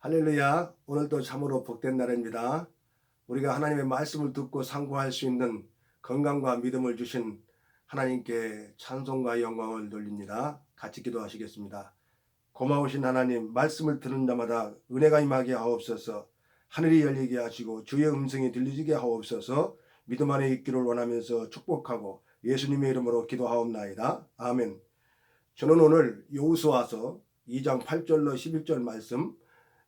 할렐루야. 오늘도 참으로 복된 날입니다. 우리가 하나님의 말씀을 듣고 상고할 수 있는 건강과 믿음을 주신 하나님께 찬송과 영광을 돌립니다. 같이 기도하시겠습니다. 고마우신 하나님, 말씀을 듣는 자마다 은혜가 임하게 하옵소서. 하늘이 열리게 하시고 주의 음성이 들리게 하옵소서. 믿음 안에 있기를 원하면서 축복하고 예수님의 이름으로 기도하옵나이다. 아멘. 저는 오늘 여호수아서 2장 8절로 11절 말씀,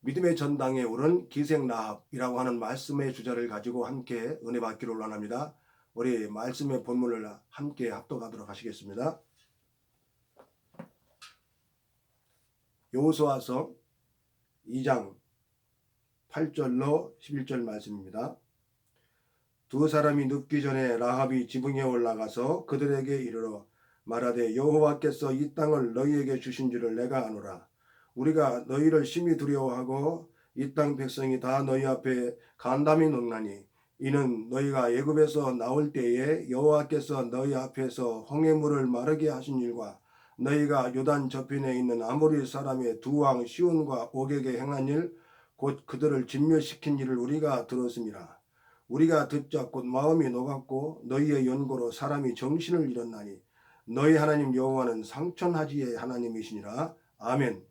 믿음의 전당에 오른 기생라합이라고 하는 말씀의 주제를 가지고 함께 은혜 받기를 원합니다. 우리 말씀의 본문을 함께 합독하도록 하시겠습니다. 여호수아서 2장 8절로 11절 말씀입니다. 두 사람이 눕기 전에 라합이 지붕에 올라가서 그들에게 이르러 말하되 여호와께서 이 땅을 너희에게 주신 줄을 내가 아노라. 우리가 너희를 심히 두려워하고 이 땅 백성이 다 너희 앞에 간담이 높나니 이는 너희가 애굽에서 나올 때에 여호와께서 너희 앞에서 홍해물을 마르게 하신 일과 너희가 요단 저편에 있는 아모리 사람의 두 왕 시온과 옥에게 행한 일 곧 그들을 진멸시킨 일을 우리가 들었음이라. 우리가 듣자 곧 마음이 녹았고 너희의 연고로 사람이 정신을 잃었나니 너희 하나님 여호와는 상천하지의 하나님이시니라. 아멘.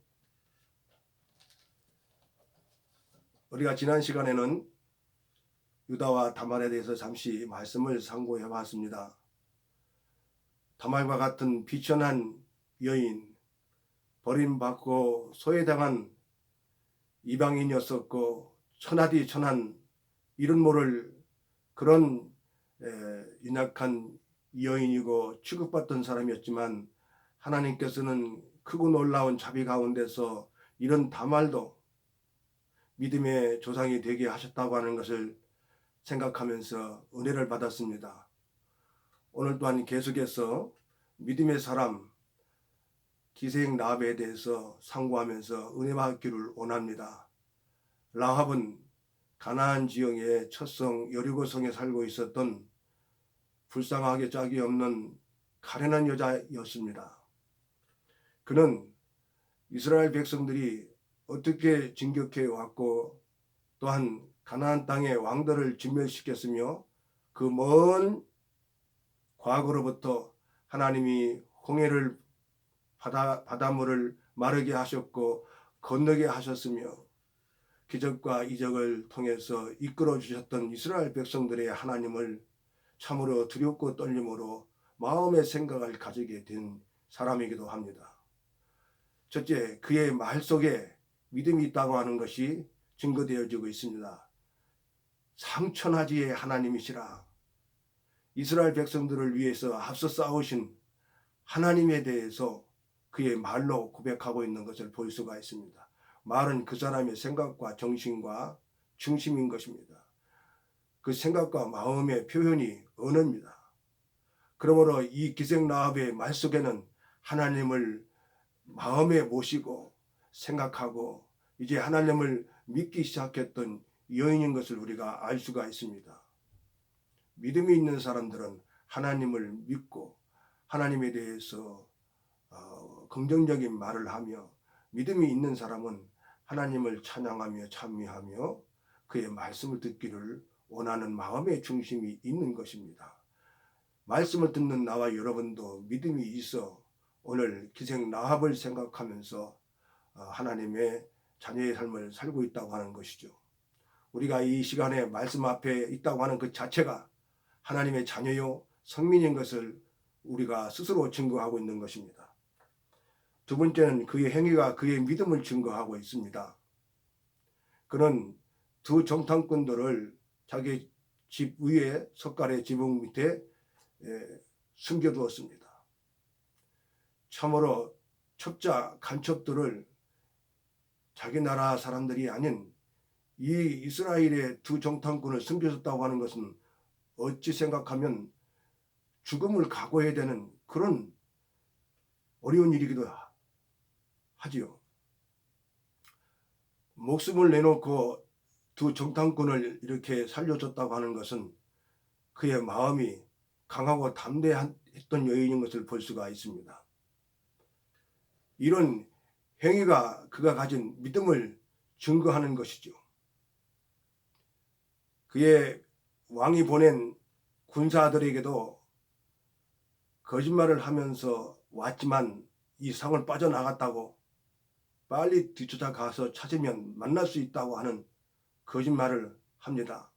우리가 지난 시간에는 유다와 다말에 대해서 잠시 말씀을 상고해 봤습니다. 다말과 같은 비천한 여인, 버림받고 소외당한 이방인이었었고 천하디 천한 이름 모를 그런 연약한 여인이고 취급받던 사람이었지만 하나님께서는 크고 놀라운 자비 가운데서 이런 다말도 믿음의 조상이 되게 하셨다고 하는 것을 생각하면서 은혜를 받았습니다. 오늘 또한 계속해서 믿음의 사람 기생 라합에 대해서 상고하면서 은혜 받기를 원합니다. 라합은 가나안 지역의 첫 성 여리고성에 살고 있었던 불쌍하게 짝이 없는 가련한 여자였습니다. 그는 이스라엘 백성들이 어떻게 진격해 왔고 또한 가나안 땅의 왕들을 진멸시켰으며 그 먼 과거로부터 하나님이 홍해를 바닷물을 마르게 하셨고 건너게 하셨으며 기적과 이적을 통해서 이끌어 주셨던 이스라엘 백성들의 하나님을 참으로 두렵고 떨림으로 마음의 생각을 가지게 된 사람이기도 합니다. 첫째, 그의 말 속에 믿음이 있다고 하는 것이 증거되어지고 있습니다. 상천하지의 하나님이시라. 이스라엘 백성들을 위해서 앞서 싸우신 하나님에 대해서 그의 말로 고백하고 있는 것을 볼 수가 있습니다. 말은 그 사람의 생각과 정신과 중심인 것입니다. 그 생각과 마음의 표현이 언어입니다. 그러므로 이 기생 라합의 말 속에는 하나님을 마음에 모시고 생각하고 이제 하나님을 믿기 시작했던 여인인 것을 우리가 알 수가 있습니다. 믿음이 있는 사람들은 하나님을 믿고 하나님에 대해서 긍정적인 말을 하며 믿음이 있는 사람은 하나님을 찬양하며 찬미하며 그의 말씀을 듣기를 원하는 마음의 중심이 있는 것입니다. 말씀을 듣는 나와 여러분도 믿음이 있어 오늘 기생 라합을 생각하면서 하나님의 자녀의 삶을 살고 있다고 하는 것이죠. 우리가 이 시간에 말씀 앞에 있다고 하는 그 자체가 하나님의 자녀요 성민인 것을 우리가 스스로 증거하고 있는 것입니다. 두 번째는 그의 행위가 그의 믿음을 증거하고 있습니다. 그는 두 정탐꾼들을 자기 집 위에 석가래 지붕 밑에 숨겨두었습니다. 참으로 첩자 간첩들을 자기 나라 사람들이 아닌 이 이스라엘의 두 정탐꾼을 숨겨줬다고 하는 것은 어찌 생각하면 죽음을 각오해야 되는 그런 어려운 일이기도 하지요. 목숨을 내놓고 두 정탐꾼을 이렇게 살려줬다고 하는 것은 그의 마음이 강하고 담대했던 여인인 것을 볼 수가 있습니다. 이런 행위가 그가 가진 믿음을 증거하는 것이죠. 그의 왕이 보낸 군사들에게도 거짓말을 하면서 왔지만 이 성을 빠져나갔다고 빨리 뒤쫓아 가서 찾으면 만날 수 있다고 하는 거짓말을 합니다.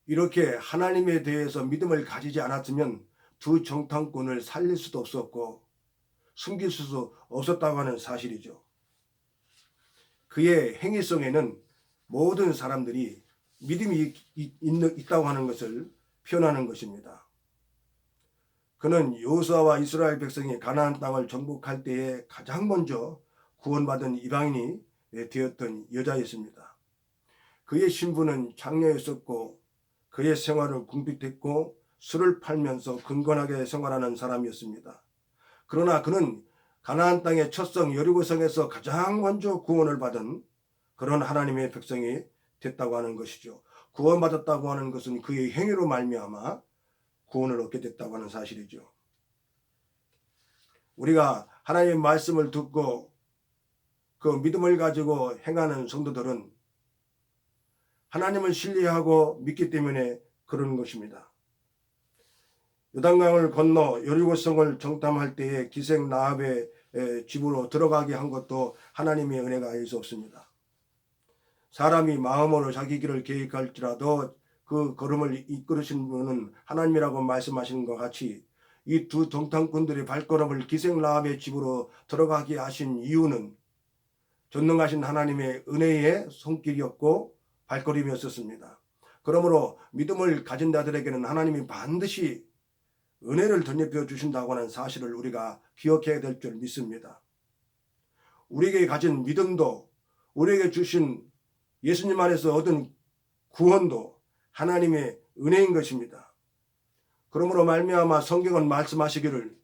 이렇게 하나님에 대해서 믿음을 가지지 않았으면 두 정탐꾼을 살릴 수도 없었고 숨길 수도 없었다고 하는 사실이죠. 그의 행위성에는 모든 사람들이 믿음이 있다고 하는 것을 표현하는 것입니다. 그는 여호수아와 이스라엘 백성이 가나안 땅을 정복할 때에 가장 먼저 구원받은 이방인이 되었던 여자였습니다. 그의 신부는 장녀였었고 그의 생활은 궁핍했고 술을 팔면서 근건하게 생활하는 사람이었습니다. 그러나 그는 가나안 땅의 첫성 여리고성에서 가장 먼저 구원을 받은 그런 하나님의 백성이 됐다고 하는 것이죠. 구원받았다고 하는 것은 그의 행위로 말미암아 구원을 얻게 됐다고 하는 사실이죠. 우리가 하나님의 말씀을 듣고 그 믿음을 가지고 행하는 성도들은 하나님을 신뢰하고 믿기 때문에 그러는 것입니다. 요단강을 건너 여리고성을 정탐할 때에 기생 라합의 집으로 들어가게 한 것도 하나님의 은혜가 아닐 수 없습니다. 사람이 마음으로 자기 길을 계획할지라도 그 걸음을 이끌으신 분은 하나님이라고 말씀하시는 것 같이 이 두 정탐꾼들의 발걸음을 기생 라합의 집으로 들어가게 하신 이유는 전능하신 하나님의 은혜의 손길이었고 발걸음이었습니다. 그러므로 믿음을 가진 자들에게는 하나님이 반드시 은혜를 덧입혀 주신다고 하는 사실을 우리가 기억해야 될 줄 믿습니다. 우리에게 가진 믿음도 우리에게 주신 예수님 안에서 얻은 구원도 하나님의 은혜인 것입니다. 그러므로 말미암아 성경은 말씀하시기를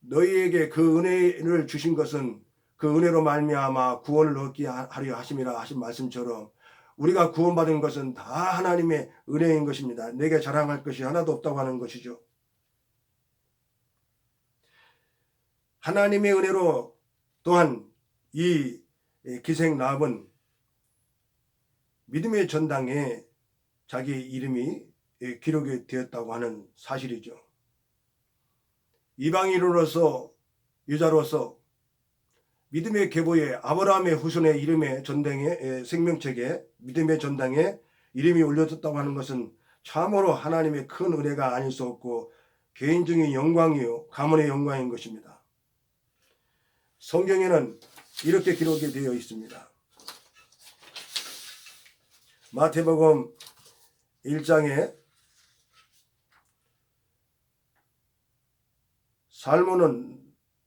너희에게 그 은혜를 주신 것은 그 은혜로 말미암아 구원을 얻게 하려 하심이라 하신 말씀처럼 우리가 구원받은 것은 다 하나님의 은혜인 것입니다. 내게 자랑할 것이 하나도 없다고 하는 것이죠. 하나님의 은혜로 또한 이 기생 라합은 믿음의 전당에 자기 이름이 기록이 되었다고 하는 사실이죠. 이방인으로서 여자로서 믿음의 계보에 아브라함의 후손의 이름의 전당에 생명책에 믿음의 전당에 이름이 올려졌다고 하는 것은 참으로 하나님의 큰 은혜가 아닐 수 없고 개인적인 영광이요 가문의 영광인 것입니다. 성경에는 이렇게 기록이 되어 있습니다. 마태복음 1장에 살몬은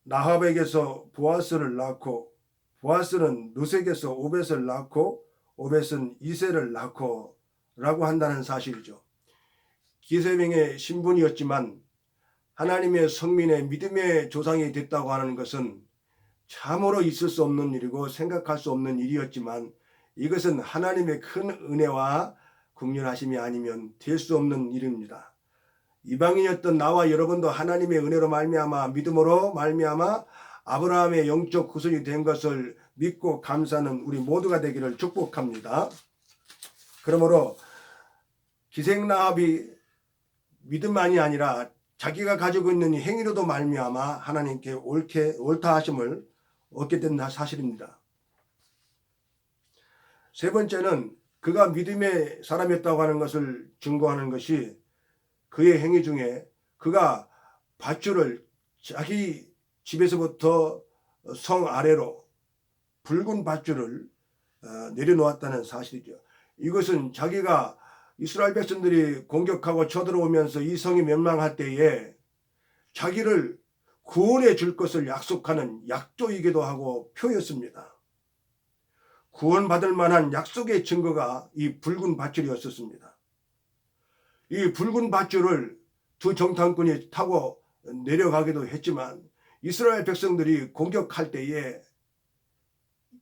라합에게서 보아스를 낳고 보아스는 룻에게서 오벳을 낳고 오벳은 이새를 낳고 라고 한다는 사실이죠. 기세명의 신분이었지만 하나님의 성민의 믿음의 조상이 됐다고 하는 것은 참으로 있을 수 없는 일이고 생각할 수 없는 일이었지만 이것은 하나님의 큰 은혜와 긍휼하심이 아니면 될 수 없는 일입니다. 이방인이었던 나와 여러분도 하나님의 은혜로 말미암아 믿음으로 말미암아 아브라함의 영적 후손이 된 것을 믿고 감사하는 우리 모두가 되기를 축복합니다. 그러므로 기생 라합이 믿음만이 아니라 자기가 가지고 있는 행위로도 말미암아 하나님께 옳다 하심을 얻게 된 사실입니다. 세 번째는 그가 믿음의 사람이었다고 하는 것을 증거하는 것이 그의 행위 중에 그가 밧줄을 자기 집에서부터 성 아래로 붉은 밧줄을 내려놓았다는 사실이죠. 이것은 자기가 이스라엘 백성들이 공격하고 쳐들어오면서 이 성이 멸망할 때에 자기를 구원해 줄 것을 약속하는 약조이기도 하고 표였습니다. 구원받을 만한 약속의 증거가 이 붉은 밧줄이었습니다. 이 붉은 밧줄을 두 정탐꾼이 타고 내려가기도 했지만 이스라엘 백성들이 공격할 때에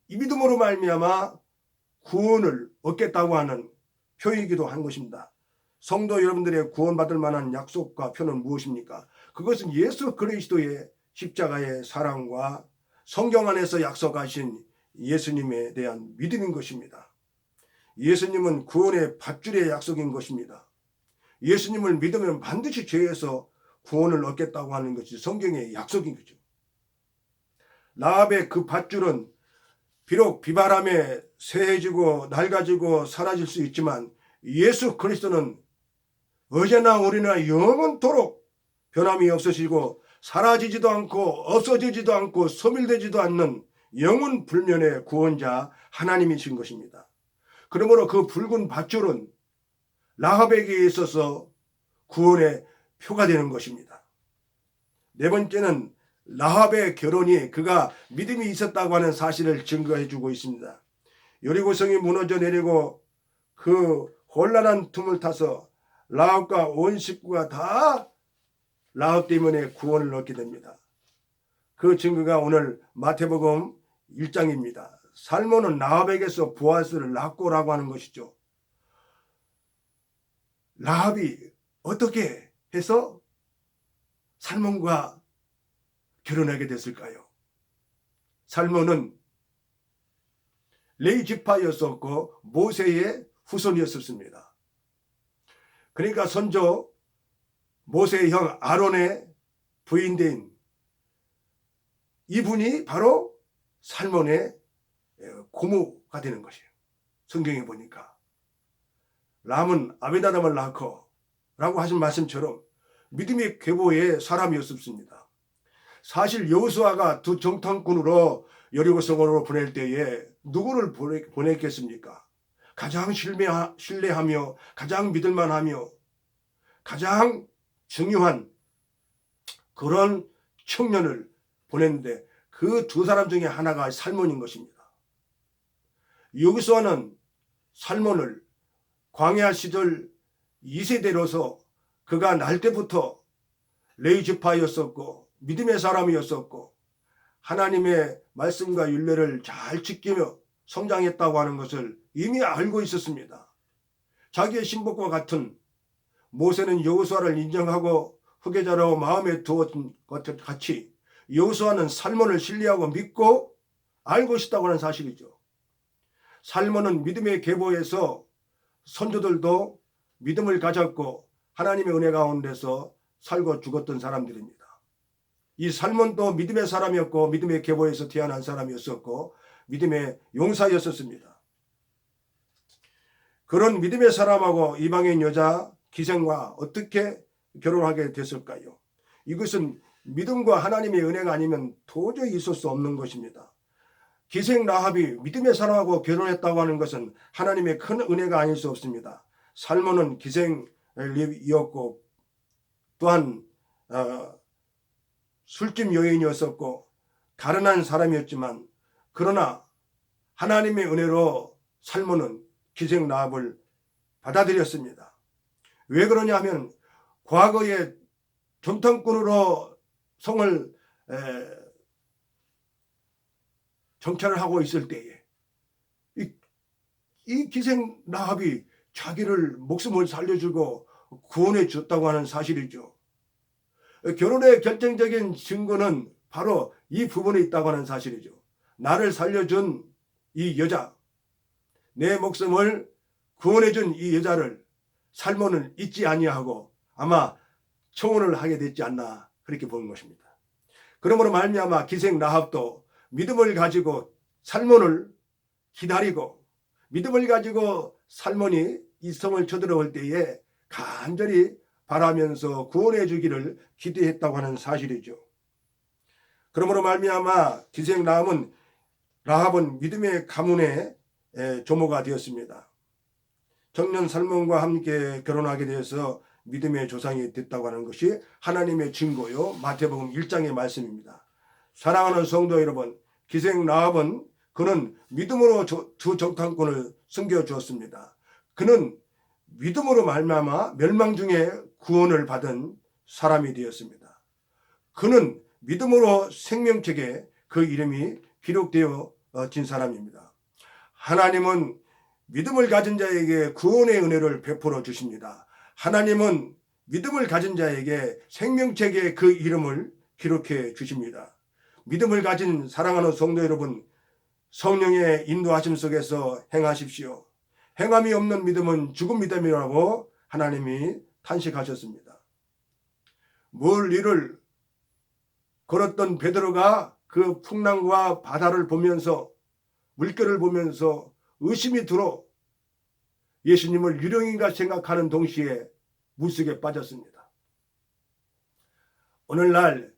이 믿음으로 말미암아 구원을 얻겠다고 하는 표이기도 한 것입니다. 성도 여러분들의 구원받을 만한 약속과 표는 무엇입니까? 그것은 예수 그리스도의 십자가의 사랑과 성경 안에서 약속하신 예수님에 대한 믿음인 것입니다. 예수님은 구원의 밧줄의 약속인 것입니다. 예수님을 믿으면 반드시 죄에서 구원을 얻겠다고 하는 것이 성경의 약속인 거죠. 라합의 그 밧줄은 비록 비바람에 새해지고 낡아지고 사라질 수 있지만 예수 그리스도는 어제나 오리나 영원토록 변함이 없으시고 사라지지도 않고 없어지지도 않고 소멸되지도 않는 영원 불면의 구원자 하나님이신 것입니다. 그러므로 그 붉은 밧줄은 라합에게 있어서 구원의 표가 되는 것입니다. 네 번째는 라합의 결혼이 그가 믿음이 있었다고 하는 사실을 증거해 주고 있습니다. 여리고성이 무너져 내리고 그 혼란한 틈을 타서 라합과 온 식구가 다 라합 때문에 구원을 얻게 됩니다. 그 증거가 오늘 마태복음 1장입니다. 살몬은 라합에게서 보아스를 낳고라고 하는 것이죠. 라합이 어떻게 해서 살몬과 결혼하게 됐을까요? 살몬은 레위 지파였었고 모세의 후손이었습니다. 그러니까 선조 모세의 형 아론의 부인된 이분이 바로 살몬의 고모가 되는 것이에요. 성경에 보니까 람은 아비나답을 낳고 라고 하신 말씀처럼 믿음의 계보의 사람이었습니다. 사실 여호수아가 두 정탐꾼으로 여리고성으로 보낼 때에 누구를 보냈겠습니까? 가장 신뢰하며 가장 믿을만하며 가장 중요한 그런 청년을 보냈는데 그 두 사람 중에 하나가 살몬인 것입니다. 여호수아는 살몬을 광야 시절 2세대로서 그가 날 때부터 레위 지파였었고 믿음의 사람이었었고 하나님의 말씀과 율례를 잘 지키며 성장했다고 하는 것을 이미 알고 있었습니다. 자기의 신복과 같은 모세는 여호수아를 인정하고 후계자라고 마음에 두었던 것 같이 여호수아는 살몬을 신뢰하고 믿고 알고 있었다고 하는 사실이죠. 살몬은 믿음의 계보에서 선조들도 믿음을 가졌고 하나님의 은혜 가운데서 살고 죽었던 사람들입니다. 이 살몬도 믿음의 사람이었고 믿음의 계보에서 태어난 사람이었었고 믿음의 용사였었습니다. 그런 믿음의 사람하고 이방인 여자 기생과 어떻게 결혼하게 됐을까요? 이것은 믿음과 하나님의 은혜가 아니면 도저히 있을 수 없는 것입니다. 기생 라합이 믿음의 사람하고 결혼했다고 하는 것은 하나님의 큰 은혜가 아닐 수 없습니다. 살몬은 기생이었고 또한 술집 여인이었었고 가련한 사람이었지만 그러나 하나님의 은혜로 살몬은 기생 라합을 받아들였습니다. 왜 그러냐 하면 과거에 정탐꾼으로 성을 정찰을 하고 있을 때에 이 기생 라합이 자기를 목숨을 살려주고 구원해 줬다고 하는 사실이죠. 결혼의 결정적인 증거는 바로 이 부분에 있다고 하는 사실이죠. 나를 살려준 이 여자, 내 목숨을 구원해준 이 여자를 살몬은 잊지 아니하고 아마 청혼을 하게 됐지 않나 그렇게 보는 것입니다. 그러므로 말미암아 기생 라합도 믿음을 가지고 살몬을 기다리고 믿음을 가지고 살몬이 이 성을 쳐들어올 때에 간절히 바라면서 구원해 주기를 기대했다고 하는 사실이죠. 그러므로 말미암아 기생 라합은 믿음의 가문의 조모가 되었습니다. 청년 살몬과 함께 결혼하게 되어서 믿음의 조상이 됐다고 하는 것이 하나님의 증거요. 마태복음 1장의 말씀입니다. 사랑하는 성도 여러분, 기생 라합은 그는 믿음으로 두 정탐꾼을 숨겨주었습니다. 그는 믿음으로 말미암아 멸망 중에 구원을 받은 사람이 되었습니다. 그는 믿음으로 생명책에 그 이름이 기록되어진 사람입니다. 하나님은 믿음을 가진 자에게 구원의 은혜를 베풀어 주십니다. 하나님은 믿음을 가진 자에게 생명책에 그 이름을 기록해 주십니다. 믿음을 가진 사랑하는 성도 여러분, 성령의 인도하심 속에서 행하십시오. 행함이 없는 믿음은 죽은 믿음이라고 하나님이 탄식하셨습니다. 물 위를 걸었던 베드로가 그 풍랑과 바다를 보면서 물결을 보면서 의심이 들어 예수님을 유령인가 생각하는 동시에 물속에 빠졌습니다. 오늘날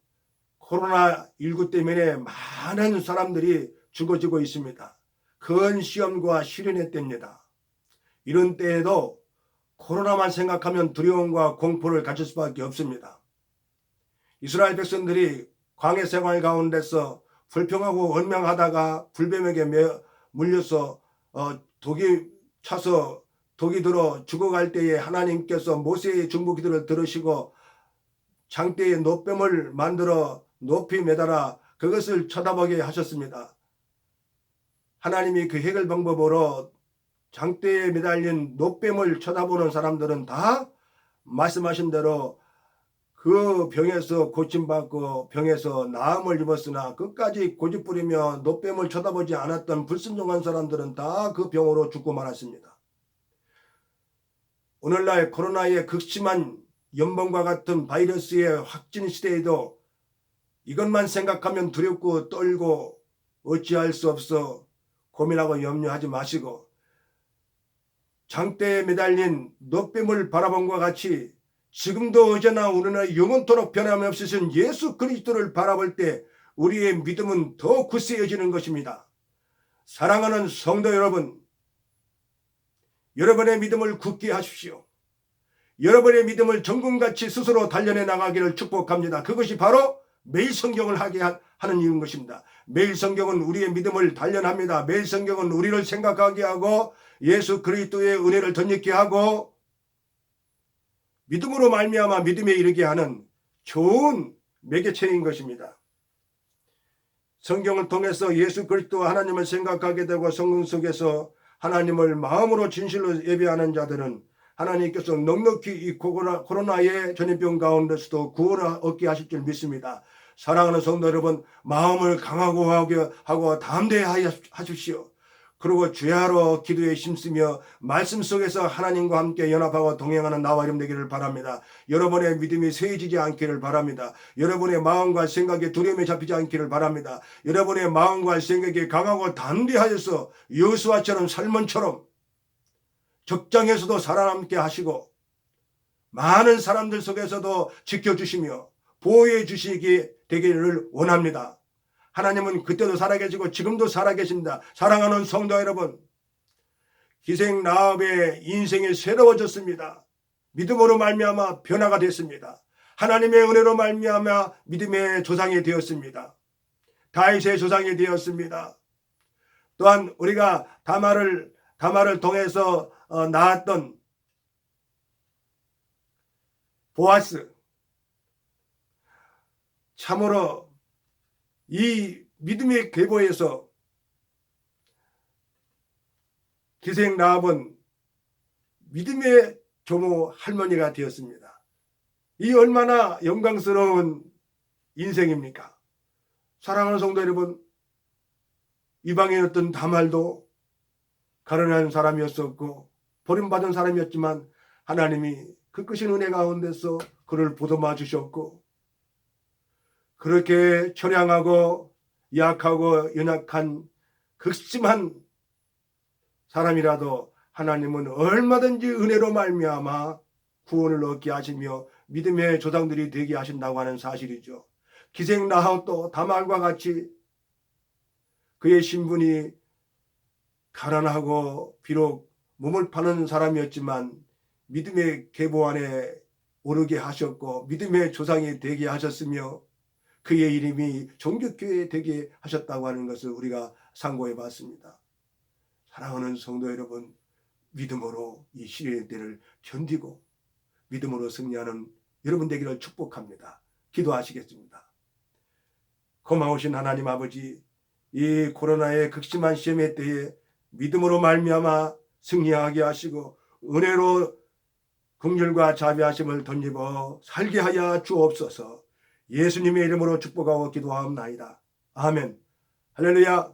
코로나19 때문에 많은 사람들이 죽어지고 있습니다. 큰 시험과 시련의 때입니다. 이런 때에도 코로나만 생각하면 두려움과 공포를 가질 수밖에 없습니다. 이스라엘 백성들이 광야 생활 가운데서 불평하고 원망하다가 불뱀에게 물려서 독이 차서 독이 들어 죽어갈 때에 하나님께서 모세의 중보 기도를 들으시고 장대에 노뱀을 만들어 높이 매달아 그것을 쳐다보게 하셨습니다. 하나님이 그 해결 방법으로 장대에 매달린 노뱀을 쳐다보는 사람들은 다 말씀하신 대로 그 병에서 고침받고 병에서 나음을 입었으나 끝까지 고집부리며 노뱀을 쳐다보지 않았던 불순종한 사람들은 다 그 병으로 죽고 말았습니다. 오늘날 코로나의 극심한 연번과 같은 바이러스의 확진 시대에도 이것만 생각하면 두렵고 떨고 어찌할 수 없어 고민하고 염려하지 마시고 장대에 매달린 노뱀을 바라본과 같이 지금도 어제나 오늘나 영원토록 변함없으신 예수 그리스도를 바라볼 때 우리의 믿음은 더 굳세어지는 것입니다. 사랑하는 성도 여러분, 여러분의 믿음을 굳게 하십시오. 여러분의 믿음을 정금같이 스스로 단련해 나가기를 축복합니다. 그것이 바로 매일 성경을 하게 하는 이유인 것입니다. 매일 성경은 우리의 믿음을 단련합니다. 매일 성경은 우리를 생각하게 하고 예수 그리스도의 은혜를 덧입게 하고 믿음으로 말미암아 믿음에 이르게 하는 좋은 매개체인 것입니다. 성경을 통해서 예수 그리스도 하나님을 생각하게 되고 성경 속에서 하나님을 마음으로 진실로 예배하는 자들은 하나님께서 넉넉히 이 코로나의 전염병 가운데서도 구원을 얻게 하실 줄 믿습니다. 사랑하는 성도 여러분, 마음을 강하고 하고 담대하게 하십시오. 그리고 주야로 기도에 힘쓰며 말씀 속에서 하나님과 함께 연합하고 동행하는 나와 여러분 되기를 바랍니다. 여러분의 믿음이 쇠해지지 않기를 바랍니다. 여러분의 마음과 생각에 두려움에 잡히지 않기를 바랍니다. 여러분의 마음과 생각이 강하고 담대하여서 여호수아처럼 살몬처럼 적장에서도 살아남게 하시고 많은 사람들 속에서도 지켜주시며 보호해 주시기 되기를 원합니다. 하나님은 그때도 살아계시고 지금도 살아계십니다. 사랑하는 성도 여러분, 기생 라합의 인생이 새로워졌습니다. 믿음으로 말미암아 변화가 됐습니다. 하나님의 은혜로 말미암아 믿음의 조상이 되었습니다. 다윗의 조상이 되었습니다. 또한 우리가 다말을 통해서 낳았던 보아스, 참으로 이 믿음의 계보에서 기생 라합은 믿음의 조모 할머니가 되었습니다. 이 얼마나 영광스러운 인생입니까? 사랑하는 성도 여러분, 이방인이었던 다말도 가련한 사람이었었고 버림받은 사람이었지만 하나님이 그 크신 은혜 가운데서 그를 보듬어 주셨고 그렇게 처량하고 약하고 연약한 극심한 사람이라도 하나님은 얼마든지 은혜로 말미암아 구원을 얻게 하시며 믿음의 조상들이 되게 하신다고 하는 사실이죠. 기생 라합도 다말과 같이 그의 신분이 가난하고 비록 몸을 파는 사람이었지만 믿음의 계보 안에 오르게 하셨고 믿음의 조상이 되게 하셨으며 그의 이름이 종교교회 되게 하셨다고 하는 것을 우리가 상고해 봤습니다. 사랑하는 성도 여러분, 믿음으로 이 시련의 때를 견디고 믿음으로 승리하는 여러분 되기를 축복합니다. 기도하시겠습니다. 고마우신 하나님 아버지, 이 코로나의 극심한 시험의 때에 믿음으로 말미암아 승리하게 하시고 은혜로 긍휼과 자비하심을 덧입어 살게 하여 주옵소서. 예수님의 이름으로 축복하고 기도하옵나이다. 아멘. 할렐루야.